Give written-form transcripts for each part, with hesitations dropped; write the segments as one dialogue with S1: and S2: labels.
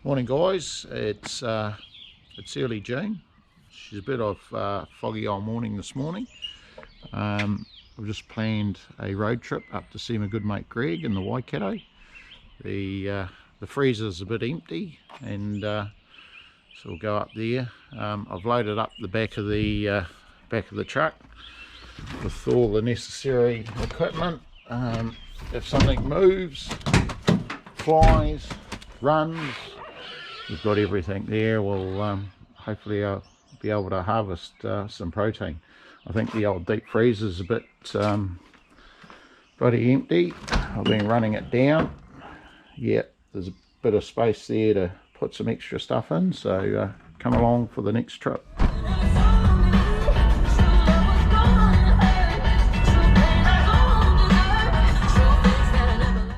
S1: Morning guys, it's early June. She's a bit of foggy old morning this morning. We've just planned a road trip up to see my good mate Greg in the Waikato. The freezer's a bit empty, and so we'll go up there. I've loaded up the back of the truck with all the necessary equipment. If something moves, flies, runs, we've got everything there. We'll hopefully be able to harvest some protein. I think the old deep freezer's a bit bloody empty. I've been running it down. Yeah, there's a bit of space there to put some extra stuff in, so come along for the next trip.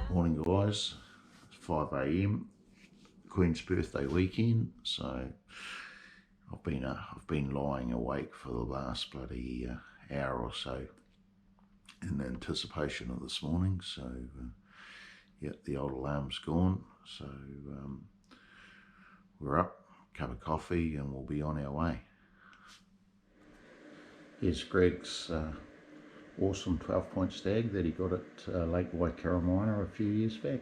S1: Morning guys, it's 5 AM. Queen's birthday weekend, so I've been lying awake for the last bloody hour or so in anticipation of this morning. So yeah, the old alarm's gone, so we're up, cup of coffee, and we'll be on our way. Here's Greg's awesome 12-point stag that he got at Lake Waikaremoana a few years back.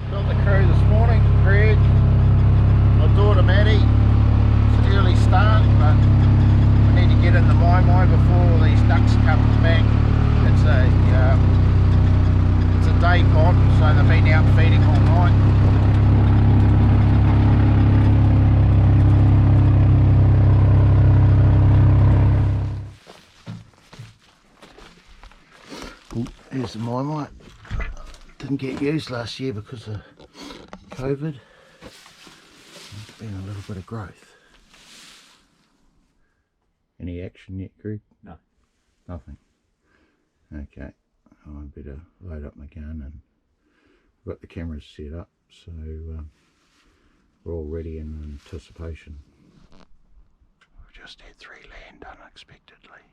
S1: Got the crew this morning, Greg, my daughter Maddie. It's an early start, but we need to get in the mai before all these ducks come back. It's a day pod, so they've been out feeding all night. Here's the mai. Didn't get used last year because of COVID. There's been a little bit of growth. Any action yet, Greg?
S2: No.
S1: Nothing. Okay. I better load up my gun, and I've got the cameras set up, so we're all ready in anticipation. We've just had 3 land unexpectedly.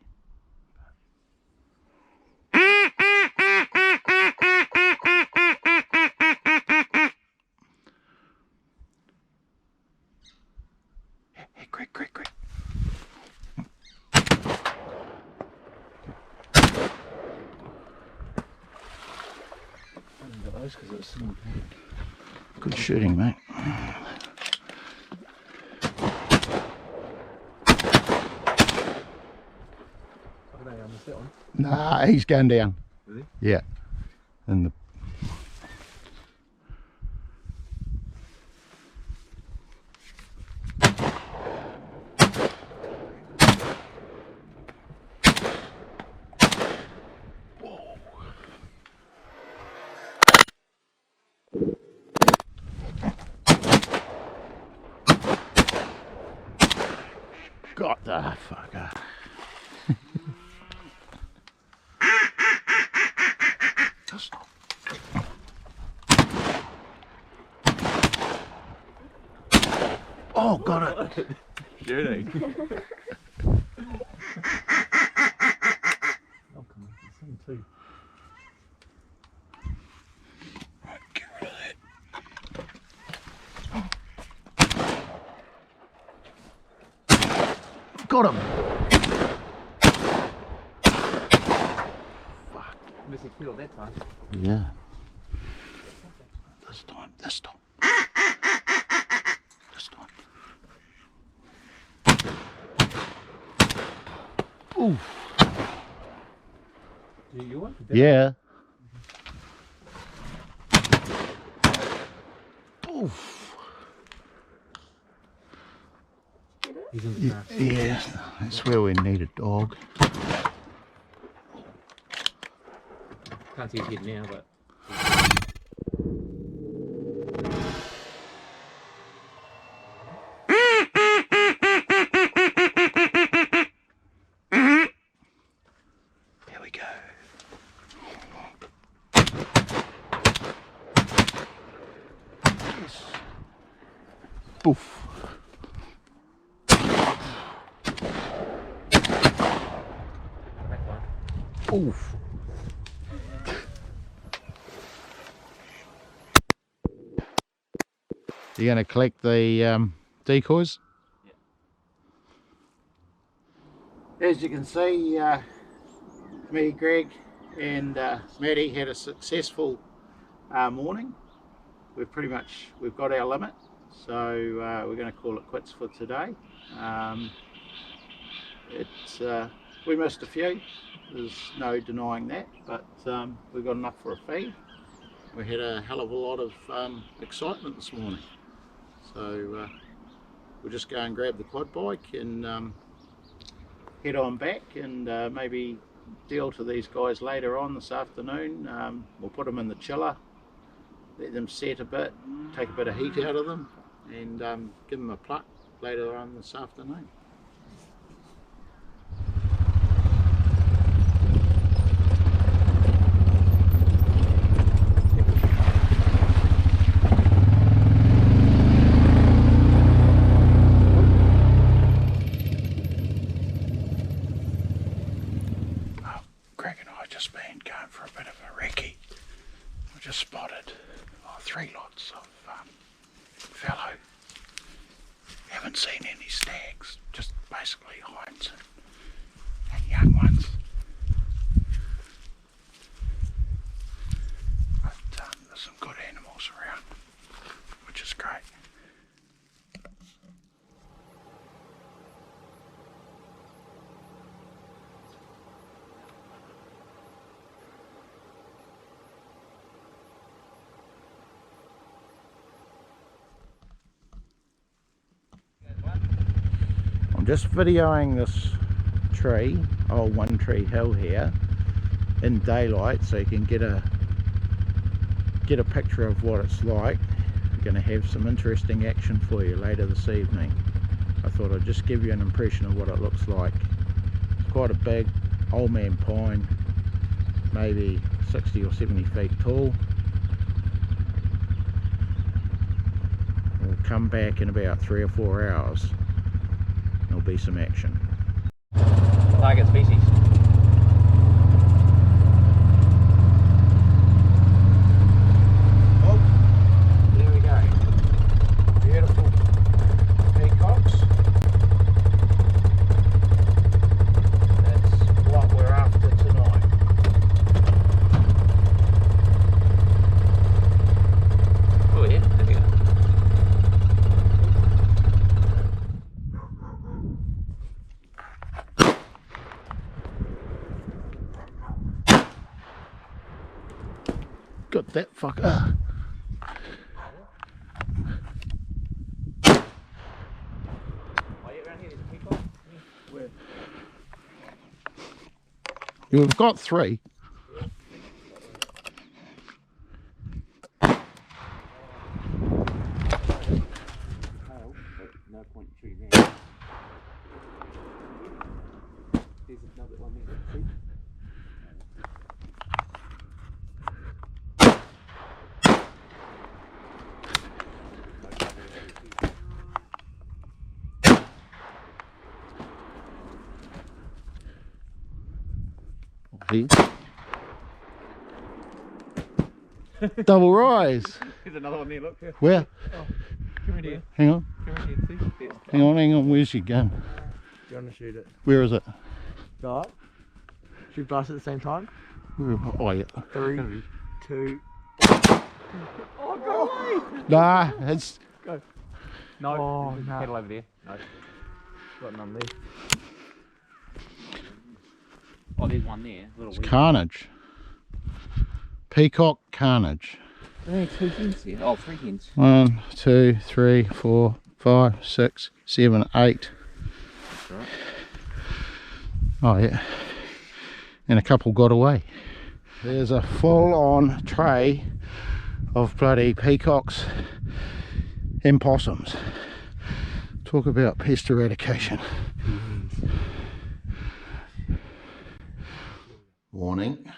S1: Hey, Greg. Good shooting, mate. Nah, he's going down.
S2: Really?
S1: Yeah. And the got the fucker. Oh, got it.
S2: Shooting.
S1: Get rid of that. Got him. Fuck.
S2: Missing kill that time.
S1: Yeah. This time. This time. Oof.
S2: You want?
S1: Yeah. Oof.
S2: He's in the grass.
S1: Yeah, that's where we need a dog.
S2: Can't see his head now, but
S1: Boof. Oof. You're going to collect the decoys? Yeah. As you can see, me, Greg and Maddie had a successful morning. We've got our limit, so we're going to call it quits for today. We missed a few, there's no denying that, but we got enough for a feed. We had a hell of a lot of excitement this morning, so we'll just go and grab the quad bike and head on back and maybe deal to these guys later on this afternoon. We'll put them in the chiller, let them set a bit, take a bit of heat out of them, and give them a pluck later on this afternoon. Greg and I just been going for a bit of a recce. We just spotted 3 lots of fallow. Haven't seen any stags, just basically hinds and young ones. But there's some good animals around, which is great. I'm just videoing this tree, One Tree Hill here, in daylight, so you can get a picture of what it's like. We're going to have some interesting action for you later this evening. I thought I'd just give you an impression of what it looks like. It's quite a big old man pine, maybe 60 or 70 feet tall. We'll come back in about 3 or 4 hours. There'll be some action.
S2: Target species.
S1: Oh, there we go. Beautiful peacocks. That's what we're after tonight.
S2: Oh yeah, there we go.
S1: Got that fucker.
S2: Oh yeah, around here there's a peacock. Where?
S1: We've got 3.
S2: No point shooting there. There's another one there. See?
S1: Double rise.
S2: There's another one there, look. Here.
S1: Where?
S2: Oh, come in here.
S1: Hang on.
S2: Come in here, see?
S1: Hang on. Where's she going?
S3: Do you want to shoot it?
S1: Where is it?
S3: Go up. Shoot blast at the same time.
S1: Oh yeah.
S3: 3, 2. Oh, go away!
S1: Nah, it's
S3: Go.
S2: No,
S3: Oh,
S2: there's a
S3: no.
S2: kettle over there. No.
S3: Got none left.
S2: Oh, there's one there. Little wee.
S1: carnage. Peacock carnage.
S2: Only 2 hens here. Oh, 3 hens.
S1: 1, 2, 3, 4, 5, 6, 7, 8.
S2: That's right.
S1: Oh yeah. And a couple got away. There's a full-on tray of bloody peacocks and possums. Talk about pest eradication. Warning.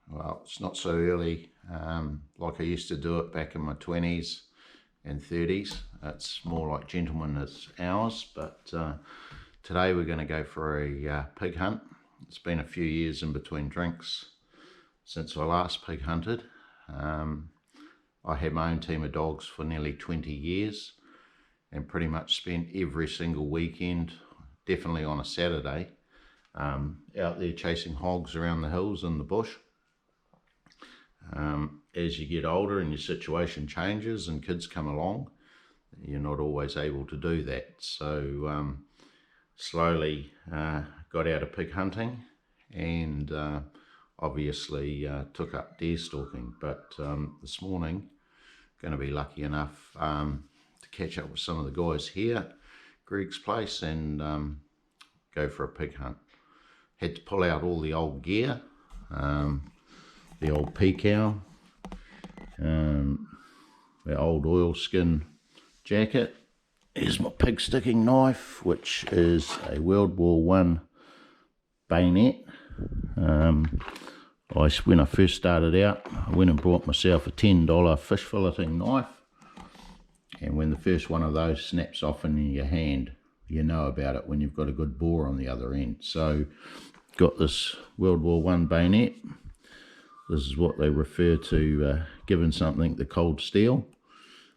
S1: Well, it's not so early like I used to do it back in my 20s. and 30s. It's more like gentlemen as ours, but today we're going to go for a pig hunt. It's been a few years in between drinks since I last pig hunted. I had my own team of dogs for nearly 20 years and pretty much spent every single weekend, definitely on a Saturday, out there chasing hogs around the hills and the bush. As you get older and your situation changes and kids come along, you're not always able to do that. So slowly got out of pig hunting and obviously took up deer stalking. But this morning, going to be lucky enough to catch up with some of the guys here at Greg's place and go for a pig hunt. Had to pull out all the old gear, the old pea-cow, the old oilskin jacket. Here's my pig sticking knife, which is a World War I bayonet. When I first started out, I went and bought myself a $10 fish filleting knife, and when the first one of those snaps off in your hand, you know about it when you've got a good boar on the other end. So got this World War I bayonet. This is what they refer to giving something the cold steel.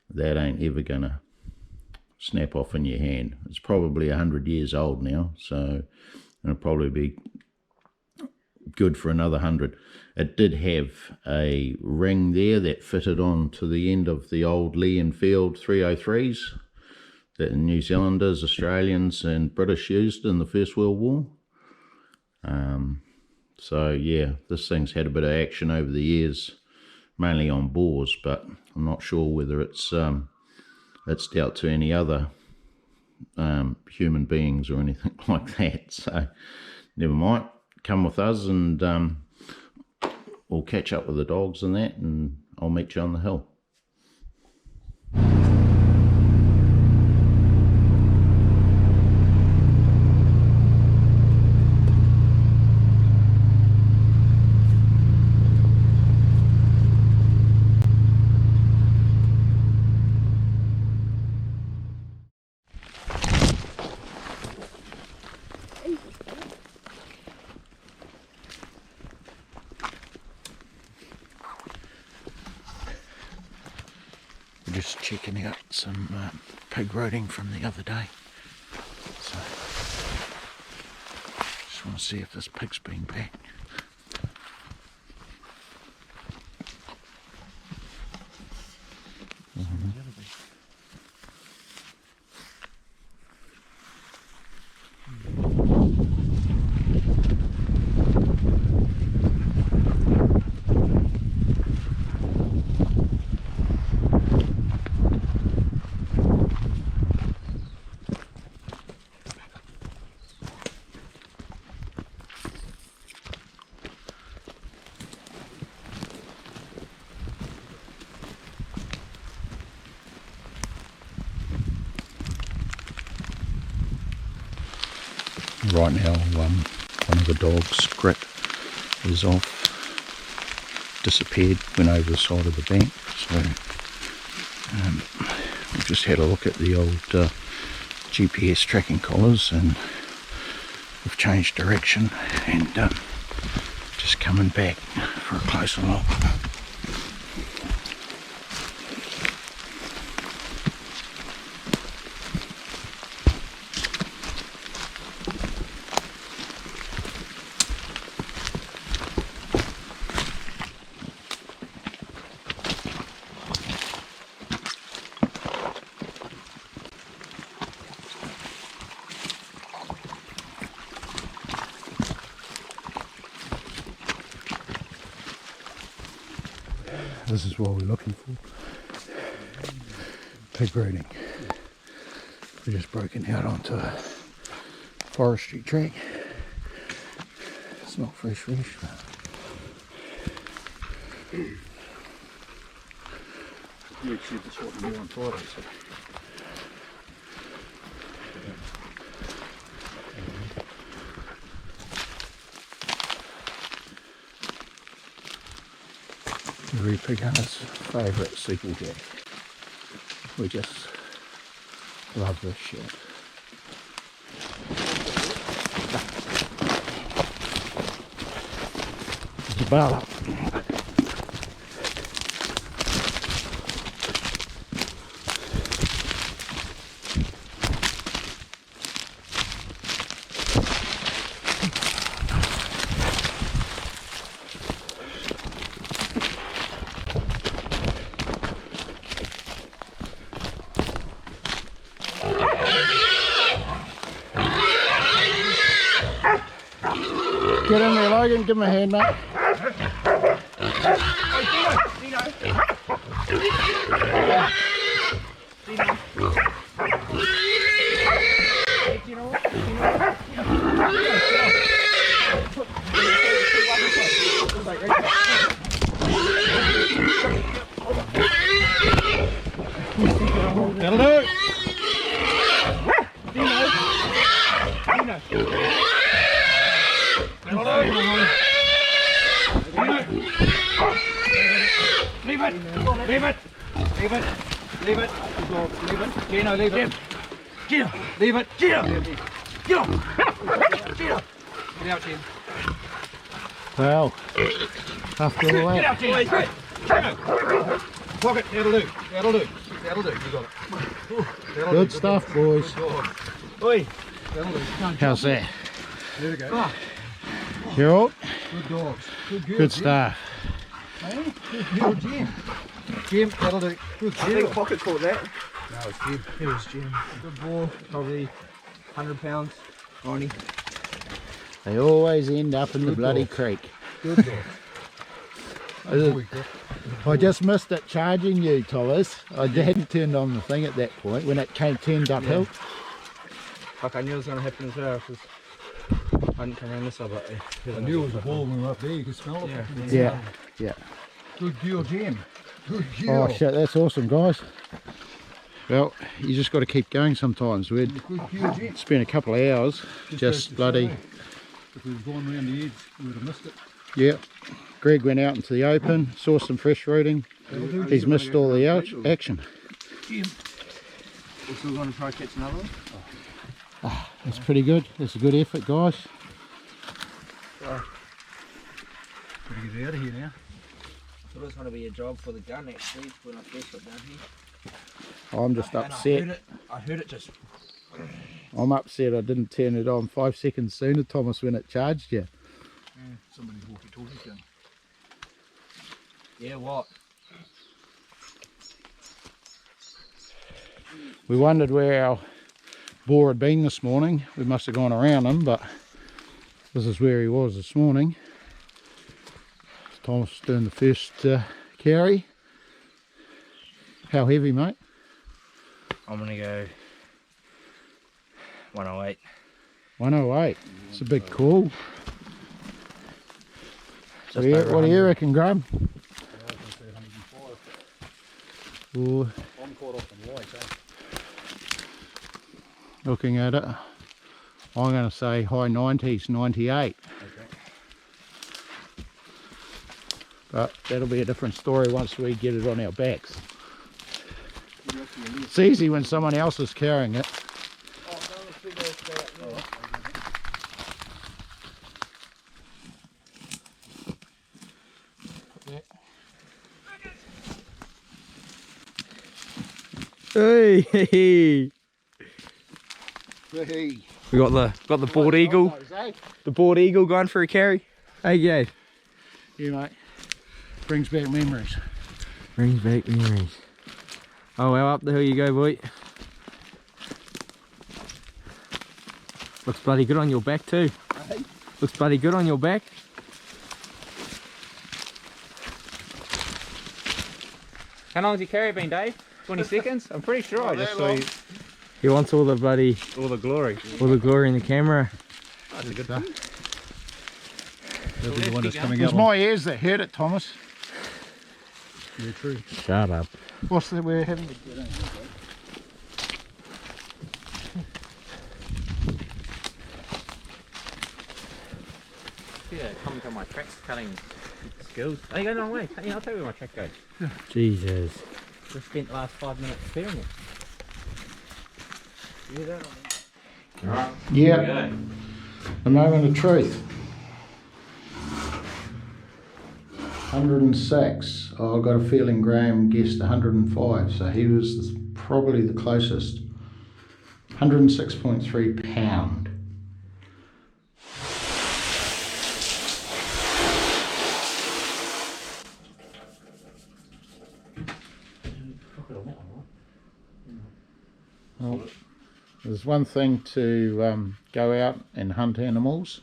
S1: That ain't ever gonna snap off in your hand. It's probably 100 years old now, so it'll probably be good for another 100. It did have a ring there that fitted on to the end of the old Lee and Field 303s that New Zealanders, Australians and British used in the First World War. So yeah, this thing's had a bit of action over the years, mainly on boars, but I'm not sure whether it's dealt to any other human beings or anything like that. So never mind, come with us and we'll catch up with the dogs and that, and I'll meet you on the hill. Just checking out some pig roading from the other day. So just want to see if this pig's been back. Right now, one of the dogs, Grit, is off, disappeared, went over the side of the bank. So we've just had a look at the old GPS tracking collars, and we've changed direction and just coming back for a closer look. This is what we're looking for. Pig roading. We're just broken out onto a forestry track. It's not fresh, but
S2: You said that's what we do on Friday, so.
S1: every pig hunter's favourite steeplejack. We just love this shit. There's a barrel up. Get in there, Logan. Give him a hand, mate. That'll do it.
S2: Leave it! Leave it! Leave it! Leave it! Leave it! Gino, leave it! Gino! Leave it! Gino! Gino! Gino! Get out, Gino!
S1: Well, after all
S2: Get
S1: that,
S2: out, Gino! Gino! Pocket! That'll do! That'll do! That'll do! You got it! That'll
S1: good
S2: do.
S1: stuff, boys.
S2: Good dog. Oi! That'll do.
S1: How's that?
S2: There we go.
S1: You're all?
S2: Good dogs. Good girl,
S1: Good
S2: Jim.
S1: stuff.
S2: Hey, good girl, Jim. Jim, that'll do. Good
S3: I think
S2: girl.
S3: Pocket caught that.
S2: No, it's Jim.
S3: It was Jim. Good ball. Probably 100 pounds. 90.
S1: They always end up in the
S2: Good
S1: bloody
S2: dog.
S1: creek.
S2: Good dog.
S1: I just missed it charging you, Thomas. I hadn't turned on the thing at that point when it turned uphill.
S3: Fuck, I knew it was going to happen as well because I didn't come around this side, but
S2: I knew it was a ball when we were up there. You could smell it.
S1: Yeah, yeah.
S2: Good girl, Jim. Good girl.
S1: Oh shit, that's awesome, guys. Well, you just got to keep going sometimes. We'd
S2: Good girl, Jim.
S1: spent a couple of hours
S2: goes
S1: just
S2: to
S1: bloody,
S2: show, if we'd gone round the edge, we would have missed it.
S1: yeah. Greg went out into the open, saw some fresh rooting.
S2: That'll do.
S1: He's missed all the action.
S2: Jim.
S3: we're still going to try to catch another one.
S1: That's pretty good. That's a good effort, guys.
S2: Gotta get out of here now.
S3: I thought it was going to be a job for the gun actually when I first got down here.
S1: I'm just
S3: And
S1: upset.
S3: I heard it just.
S1: I'm upset I didn't turn it on 5 seconds sooner, Thomas, when it charged you.
S2: Somebody's walkie-talkie going.
S3: Yeah, what?
S1: We wondered where our boar had been this morning. We must have gone around him, but this is where he was this morning. Thomas was doing the first carry. How heavy, mate?
S3: I'm going to go 108.
S1: 108. It's a big call.
S3: Just
S1: Yeah,
S3: over
S1: what do you
S3: 100.
S1: reckon, Graham?
S2: I was going to say 105.
S1: Ooh,
S2: I'm caught off the lights, eh?
S1: looking at it, I'm going to say high 90s, 98.
S2: Okay.
S1: But that'll be a different story once we get it on our backs. It's easy when someone else is carrying it.
S3: Hey, hey.
S1: Hey.
S3: We got the bald eagle. The bald eagle going for a carry. Hey, Gabe.
S1: Yeah, mate. Brings back memories.
S3: Brings back memories. Oh well, up the hill you go, boy. Looks bloody good on your back too.
S1: Hey.
S3: Looks bloody good on your back.
S4: How long has your carry been, Dave? 20 seconds? I'm pretty sure I just saw you.
S3: He wants all the bloody,
S4: All the glory.
S3: all the glory in the camera.
S1: That's a good stuff.
S2: That'll be the one that's coming
S1: It was
S2: out on.
S1: my ears that heard it, Thomas.
S2: Yeah, true.
S3: Shut up.
S1: What's that we're having to get in?
S4: Yeah, comment on my track cutting skills. Are you going the wrong way? I'll tell you where my track goes.
S3: Jesus.
S4: Just spent the last 5 minutes preparing it.
S3: Yeah, that one.
S4: Alright.
S1: Yeah, the moment of truth. 106. Oh, I got a feeling Graham guessed 105, so he was probably the closest. 106.3 pound. Well, there's one thing to go out and hunt animals,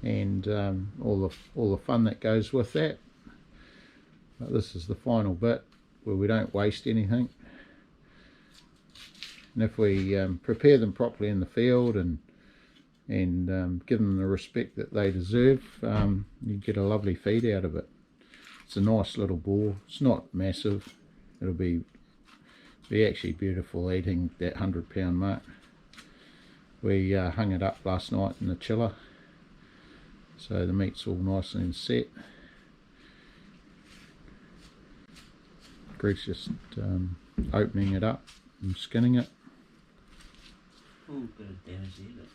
S1: and all the fun that goes with that. But this is the final bit where we don't waste anything, and if we prepare them properly in the field and give them the respect that they deserve, you get a lovely feed out of it. It's a nice little boar. It's not massive. It'll be actually beautiful eating that 100-pound mark. We hung it up last night in the chiller, so the meat's all nice and set. Greg's just opening it up and skinning it.
S2: Ooh, bit of damage there,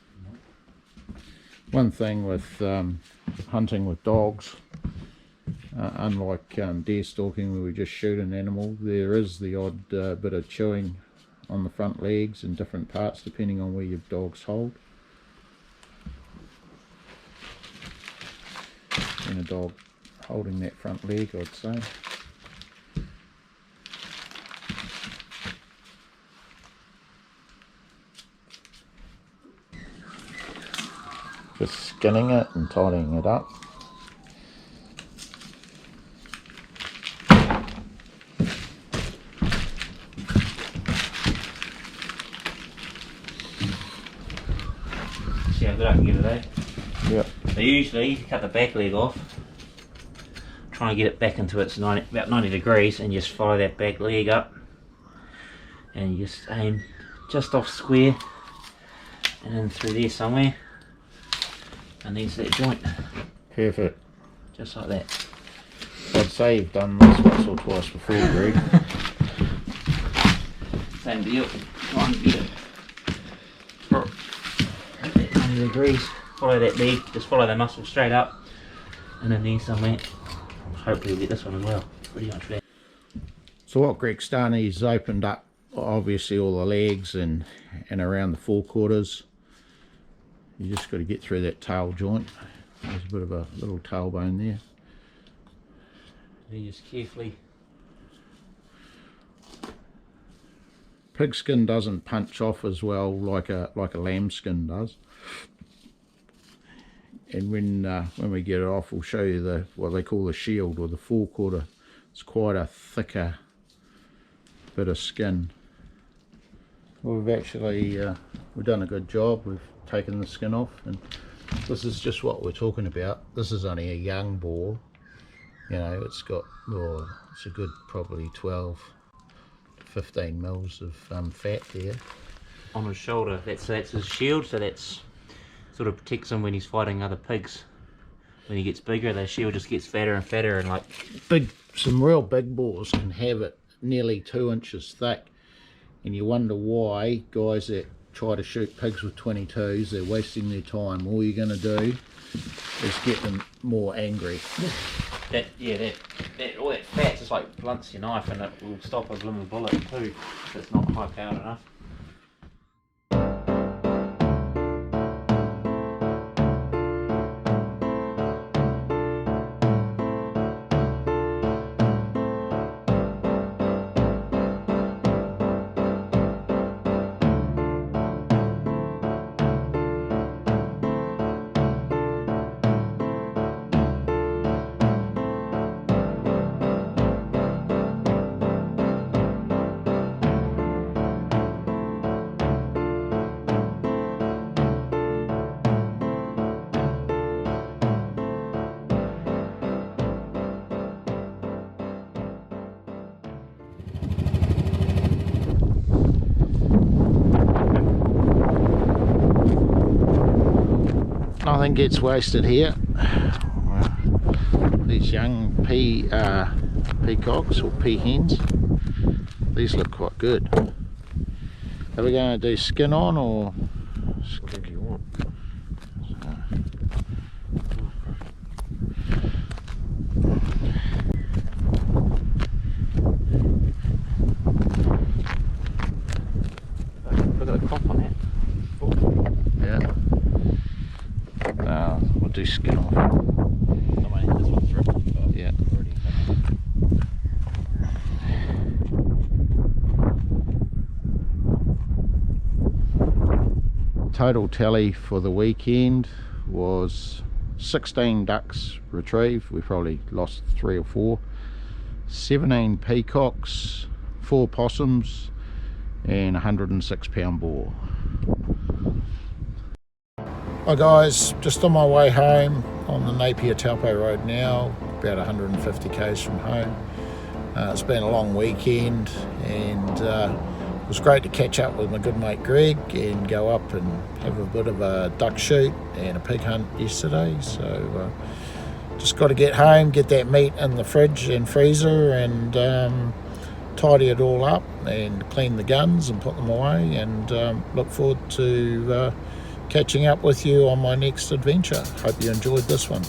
S2: but
S1: One thing with hunting with dogs, unlike deer stalking where we just shoot an animal, there is the odd bit of chewing on the front legs and different parts depending on where your dogs hold. And a dog holding that front leg, I'd say. Just skinning it and tidying it up.
S2: see how good I can get it, eh?
S1: Yep.
S2: So usually cut the back leg off, try and get it back into its about 90 degrees, and just follow that back leg up, and you just aim just off square and in through there somewhere, and then to that joint,
S1: Perfect.
S2: just like that.
S1: I'd say you've done this once or twice before, Greg.
S2: Same deal, try and get it at that 90 degrees, follow that leg, just follow the muscle straight up and in there somewhere. Hopefully we'll get this one as well, pretty much flat.
S1: So what Greg's done, he's opened up obviously all the legs and around the forequarters. You just got to get through that tail joint. There's a bit of a little tailbone there.
S2: And you just carefully,
S1: Pig skin doesn't punch off as well like a lamb skin does. And when we get it off, we'll show you what they call the shield or the forequarter. It's quite a thicker bit of skin. We've actually we've done a good job. We've taken the skin off, and this is just what we're talking about. This is only a young boar. You know, it's got, well, it's a good probably 12 to 15 mils of fat there.
S2: on his shoulder, that's his shield, so that's sort of protects him when he's fighting other pigs. When he gets bigger, the shield just gets fatter and fatter, and like
S1: Some real big boars can have it nearly 2 inches thick, and you wonder why guys that try to shoot pigs with 22s, they're wasting their time. All you're going to do is get them more angry.
S2: all that fat just like blunts your knife, and it will stop a blooming bullet too if it's not high powered enough.
S1: Nothing gets wasted here. These young pea peacocks or peahens. These look quite good. Are we going to do skin on or
S5: Whatever you want.
S2: Look at the crop on that.
S1: yeah? We'll do skin off.
S5: This one's ripped.
S1: Yeah. Total tally for the weekend was 16 ducks retrieved. We probably lost 3 or 4. 17 peacocks, 4 possums, and 106 pound boar. Hi guys, just on my way home on the Napier Taupo Road now, about 150 k's from home. It's been a long weekend, and it was great to catch up with my good mate Greg and go up and have a bit of a duck shoot and a pig hunt yesterday. So just got to get home, get that meat in the fridge and freezer, and tidy it all up and clean the guns and put them away, and look forward to catching up with you on my next adventure. Hope you enjoyed this one.